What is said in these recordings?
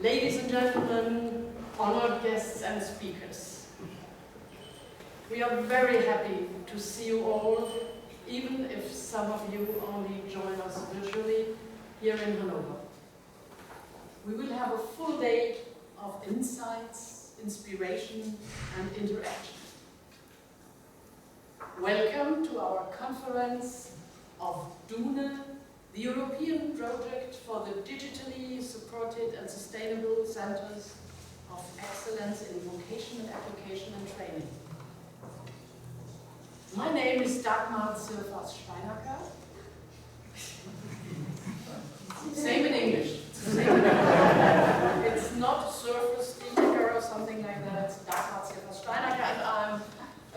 Ladies and gentlemen, honored guests and speakers, we are very happy to see you all, even if some of you only join us virtually here in Hanover. We will have a full day of insights, inspiration and interaction. Welcome to our conference of DUNE, the European project for the digitally supported and sustainable centers of excellence in vocational application and training. My name is Schwanenburg. Same in English. It's not surface speaker or something like that. It's Schwanenburg, and I'm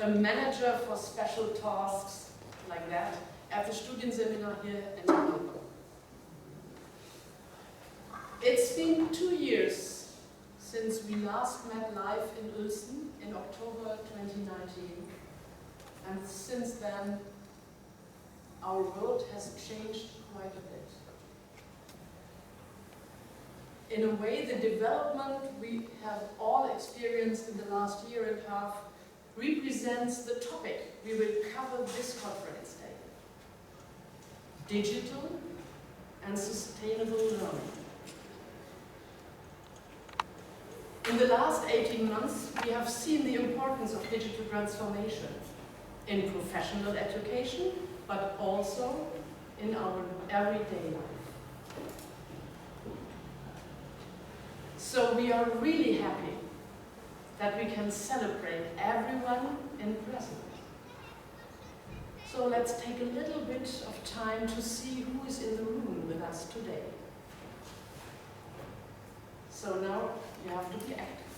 a manager for special tasks like that at the Studienseminar here in Hannover. It's been 2 years since we last met live in Uelzen in October 2019, and since then our world has changed quite a bit. In a way, the development we have all experienced in the last year and a half represents the topic we will cover this conference day: digital and sustainable learning. In the last 18 months, we have seen the importance of digital transformation in professional education, but also in our everyday life. So we are really happy that we can celebrate everyone in present. So let's take a little bit of time to see who is in the room with us today. So now you have to be active.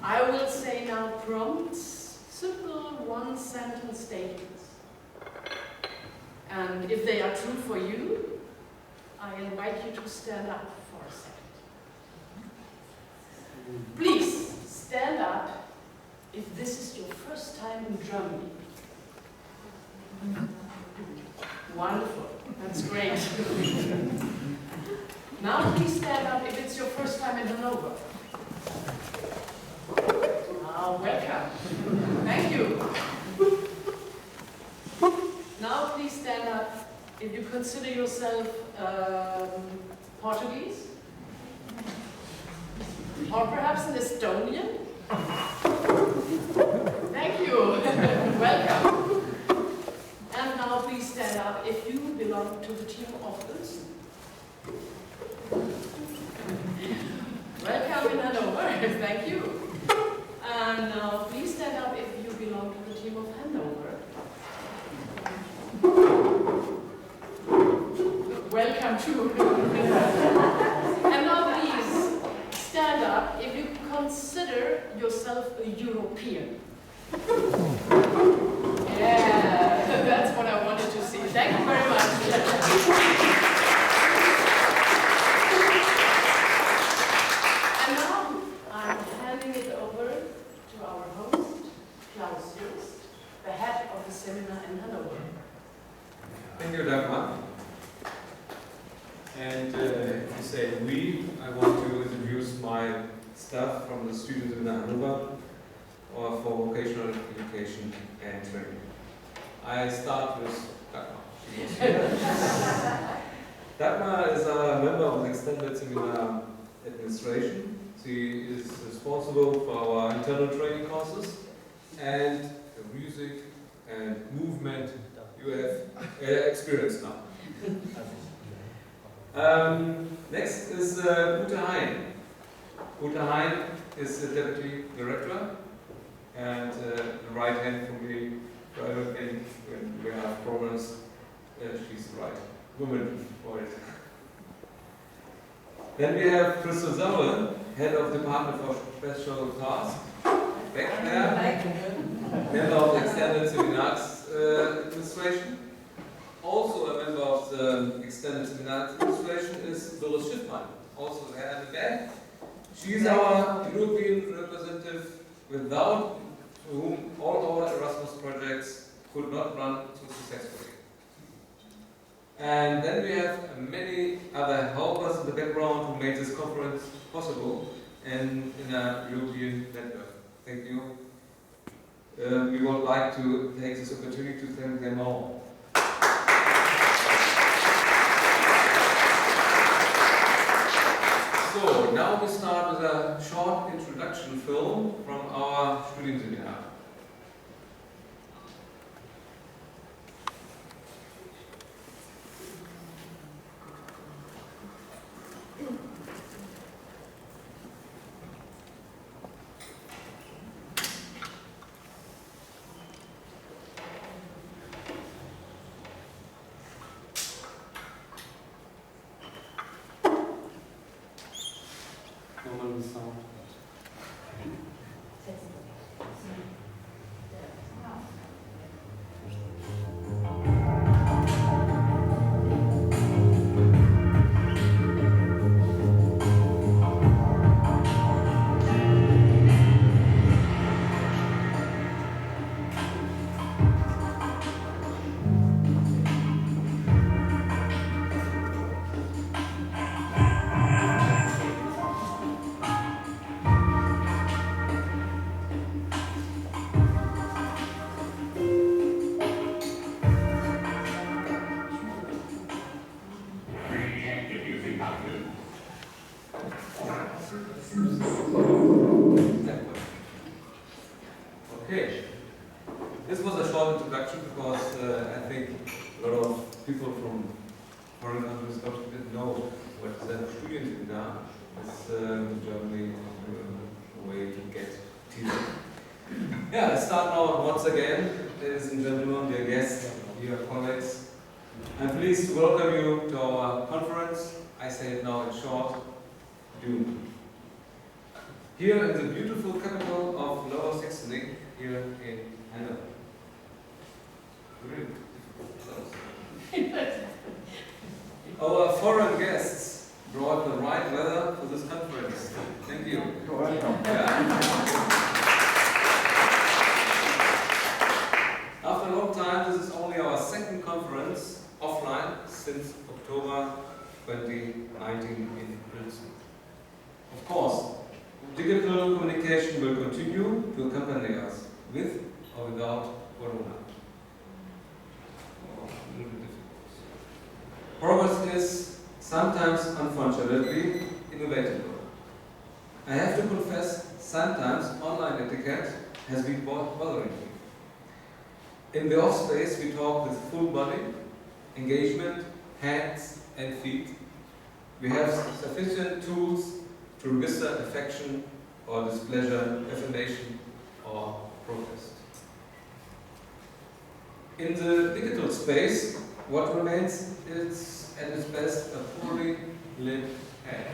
I will say now prompts, simple one-sentence statements. And if they are true for you, I invite you to stand up for a second. Please stand up if this is your first time in Germany. Wonderful, that's great. Now please stand up if it's your first time in Hannover. Welcome. Thank you. Now please stand up if you consider yourself Portuguese. Or perhaps an Estonian? Thank you. Welcome. And now please stand up if you belong to the team of Uelzen. Welcome in Hannover. Thank you. And now please stand up if you belong to the team of Hanover. Welcome too. And now please stand up if you consider yourself a European. Yeah, that's what I wanted to see. Thank you very much. And now I'm handing it over to our host, Claus, the head of the seminar in Hannover. Thank you, Dagmar. And if you say we, I want to introduce my staff from the Studienseminar Hannover, or for vocational education and training. I start with Dagmar. Dagmar is a member of the extended seminar administration. She is responsible for our internal training courses and the music and movement you have experienced now. Next is Ute Hein. Ute Hein is the deputy director and the right hand for me. When we have problems, she's the right woman for it. Then we have Crystal Sauer, head of department for special tasks, back there, member of the extended seminars administration. Also a member of the extended seminar administration is Doris Schiffmann, also there in the back. She is our European representative, without whom all our Erasmus projects could not run so successfully. And then we have many other helpers in the background who made this conference possible and in a European network. Thank you. We would like to take this opportunity to thank them all. So, now we start with a short introduction film from our Studienseminar. Okay, this was a short introduction because I think a lot of people from foreign countries don't know what is a Studienseminar. It's in Germany a way to get teaching. Yeah, let's start now once again, ladies and gentlemen, dear guests, dear colleagues. I'm pleased to welcome you to our conference. I say it now in short, DUNE. Here in the beautiful capital of Lower Saxony, here in Hannover. Really difficult. Our foreign guests brought the right weather for this conference. Thank you. You're welcome. Yeah. After a long time, this is only our second conference offline since October 2019 in Princeton. Of course, digital communication will continue to accompany us, with or without Corona. A little bit difficult. Progress is sometimes, unfortunately, inevitable. I have to confess, sometimes online etiquette has been bothering me. In the off space, we talk with full body, engagement, hands and feet. We have sufficient tools to register affection or displeasure, affirmation or protest. In the digital space, what remains is at its best a poorly lit head.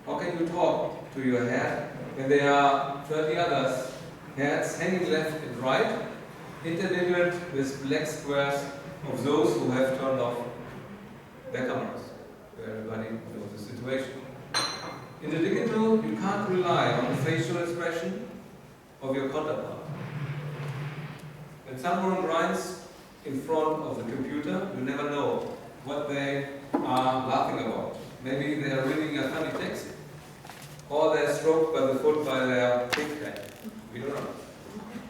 How can you talk to your head when there are 30 others, heads hanging left and right, intermingled with black squares of those who have turned off their cameras? Everybody knows the situation. In the digital, you can't rely on the facial expression of your counterpart. When someone writes in front of the computer, you never know what they are laughing about. Maybe they are reading a funny text, or they are stroked by the foot by their big head. We don't know.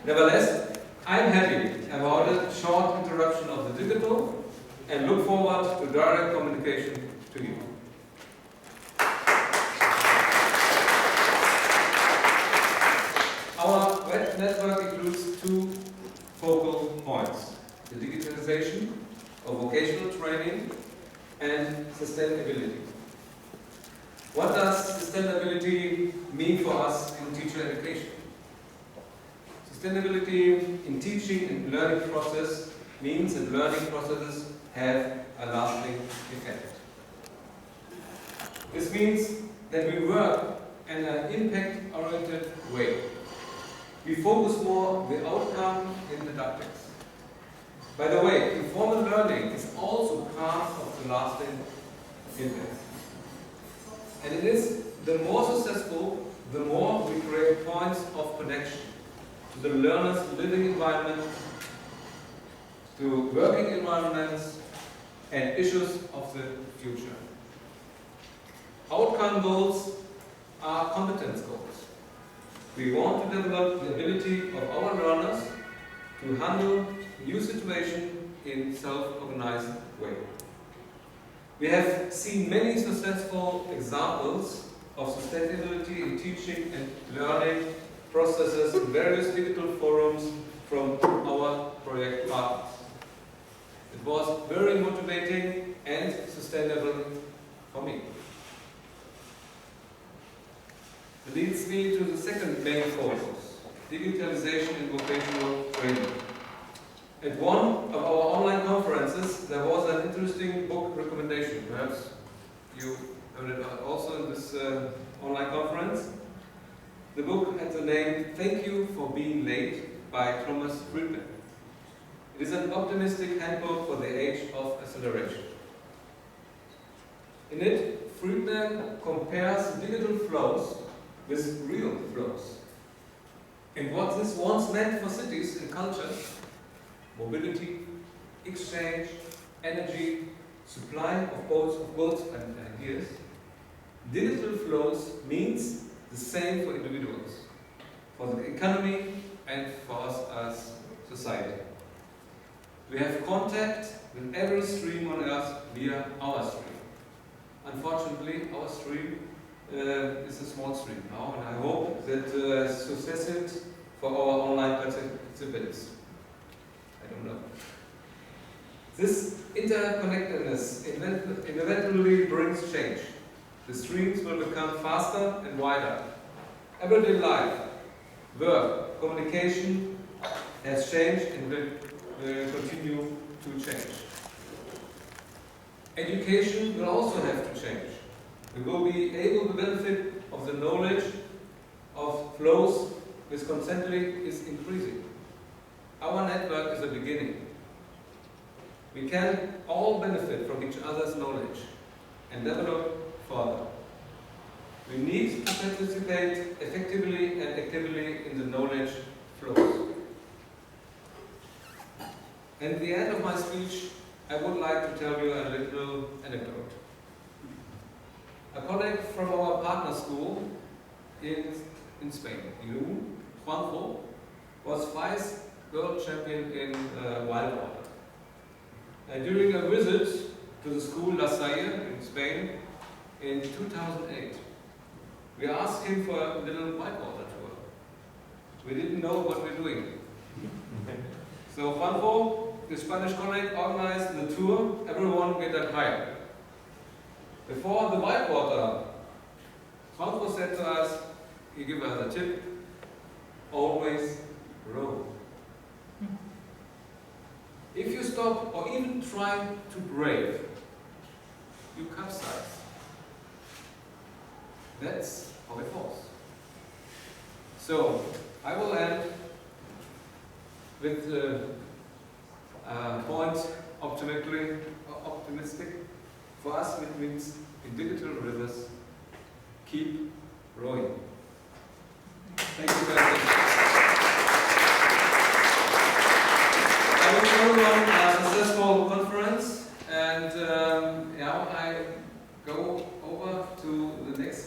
Nevertheless, I'm happy about a short introduction of the digital and look forward to direct communication to you. Our web network includes two focal points: the digitalization of vocational training and sustainability. What does sustainability mean for us in teacher education? Sustainability in teaching and learning process means that learning processes have a lasting effect. This means that we work in an impact-oriented way. We focus more on the outcome in didactics. By the way, informal learning is also part of the lasting impact. And it is the more successful, the more we create points of connection to the learner's living environment, to working environments, and issues of the future. Outcome goals are competence goals. We want to develop the ability of our learners to handle new situations in self-organized way. We have seen many successful examples of sustainability in teaching and learning processes in various digital forums from our project partners. It was very motivating and sustainable for me. It leads me to the second main focus, digitalization in vocational training. At one of our online conferences, there was an interesting book recommendation. Perhaps you heard it also in this online conference. The book had the name "Thank You for Being Late" by Thomas Friedman. It is an optimistic handbook for the age of acceleration. In it, Friedman compares digital flows with real flows. And what this once meant for cities and cultures, mobility, exchange, energy, supply of both goods and ideas, digital flows means the same for individuals, for the economy, and for us as society. We have contact with every stream on Earth via our stream. Unfortunately, our stream is a small stream now, and I hope that success it for our online participants. I don't know. This interconnectedness inevitably brings change. The streams will become faster and wider. Everyday life, work, communication has changed and will continue to change. Education will also have to change. We will be able to benefit of the knowledge of flows which constantly is increasing. Our network is a beginning. We can all benefit from each other's knowledge and develop further. We need to participate effectively and actively in the knowledge flows. At the end of my speech, I would like to tell you a little anecdote. A colleague from our partner school in Spain, Schwanenburg, was vice world champion in wild water. During a visit to the school La Salle in Spain in 2008, we asked him for a little whitewater tour. We didn't know what we're doing. So Juanjo, the Spanish colleague, organized the tour. Everyone get a kayak. Before the whitewater, Juanjo said to us, he gave us a tip, always row. If you stop or even try to brave, you capsize. That's how it falls. So, I will end with the point optimistic. For us, it means in digital rivers, keep rowing. Thank you very much. I wish everyone a successful conference, and now I go over to the next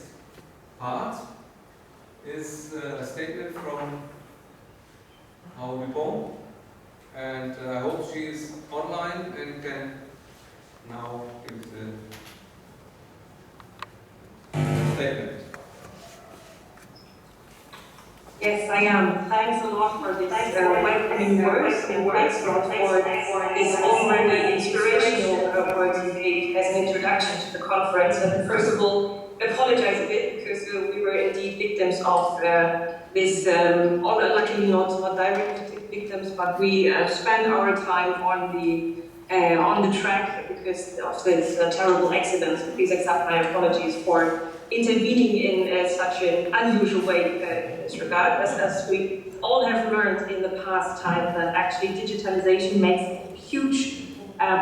part. Is a statement from our Dupont, and I hope she is online and can now give the statement. Yes, I am. Thanks a lot for this welcoming words, and thanks a lot for this already inspirational words you gave as an introduction to the conference. And first of all, apologize a bit because we were indeed victims of this, luckily not direct victims, but we spent our time on the track because of this terrible accident. Please accept my apologies for intervening in such an unusual way in this regard, as we all have learned in the past time that actually digitalization makes huge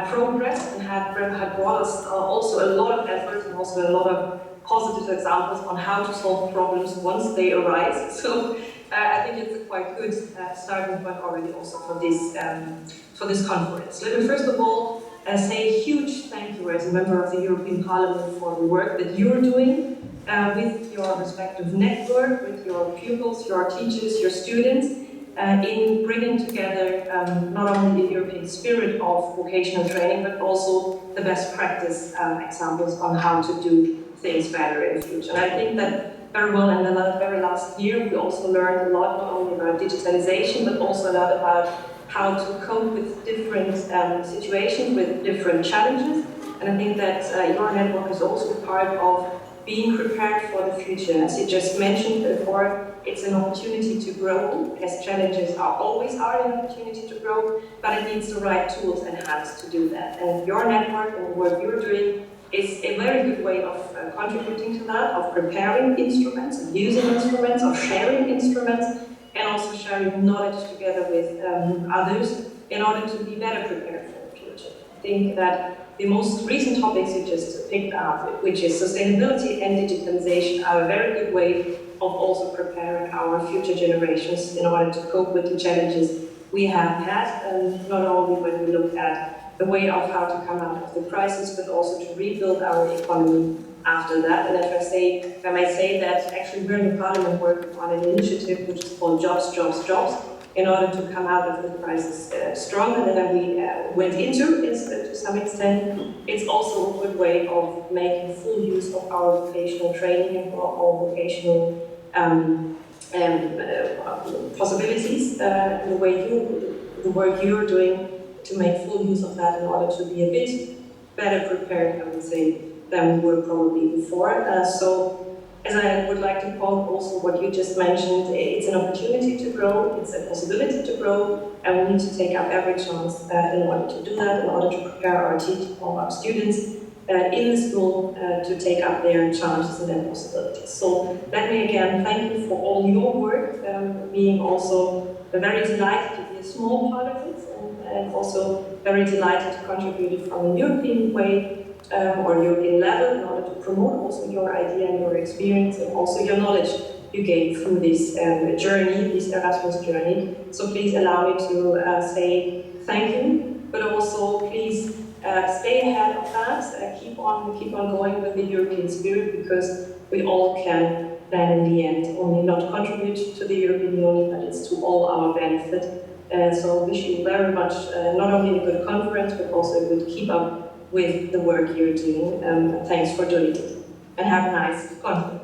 progress and had brought us also a lot of effort and also a lot of positive examples on how to solve problems once they arise. So I think it's a quite good starting point already also for this conference. Let me first of all say a huge thank you as a member of the European Parliament for the work that you're doing with your respective network, with your pupils, your teachers, your students, in bringing together not only the European spirit of vocational training, but also the best practice examples on how to do things better in the future. And I think that very well in the very last year, we also learned a lot, not only about digitalization, but also a lot about how to cope with different situations, with different challenges. And I think that your network is also part of being prepared for the future. As you just mentioned before, it's an opportunity to grow, as challenges always are an opportunity to grow, but it needs the right tools and hands to do that. And your network and the work you're doing is a very good way of contributing to that, of preparing instruments, of using instruments, of sharing instruments, and also sharing knowledge together with others in order to be better prepared for the future. I think that the most recent topics you just picked up, which is sustainability and digitalization, are a very good way of also preparing our future generations in order to cope with the challenges we have had, not only when we look at the way of how to come out of the crisis, but also to rebuild our economy after that. And if I might say that actually we're in the Parliament working on an initiative which is called Jobs, Jobs, Jobs, in order to come out of the crisis stronger than we went into it to some extent. It's also a good way of making full use of our vocational training and our vocational possibilities, the work you're doing, to make full use of that in order to be a bit better prepared, I would say, than we were probably before. So, as I would like to quote also what you just mentioned, it's an opportunity to grow, it's a possibility to grow, and we need to take up every chance in order to do that, in order to prepare our students in the school to take up their challenges and their possibilities. So let me again thank you for all your work, being also very delighted to be a small part of it, and also very delighted to contribute from a European way or European level in order to promote also your idea and your experience and also your knowledge you gained through this journey, this Erasmus journey. So please allow me to say thank you, but also please stay ahead of that, keep on going with the European spirit, because we all can then in the end only not contribute to the European Union, but it's to all our benefit. So I wish you very much not only a good conference, but also a good keep up with the work you're doing. Thanks for doing it, and have a nice conference.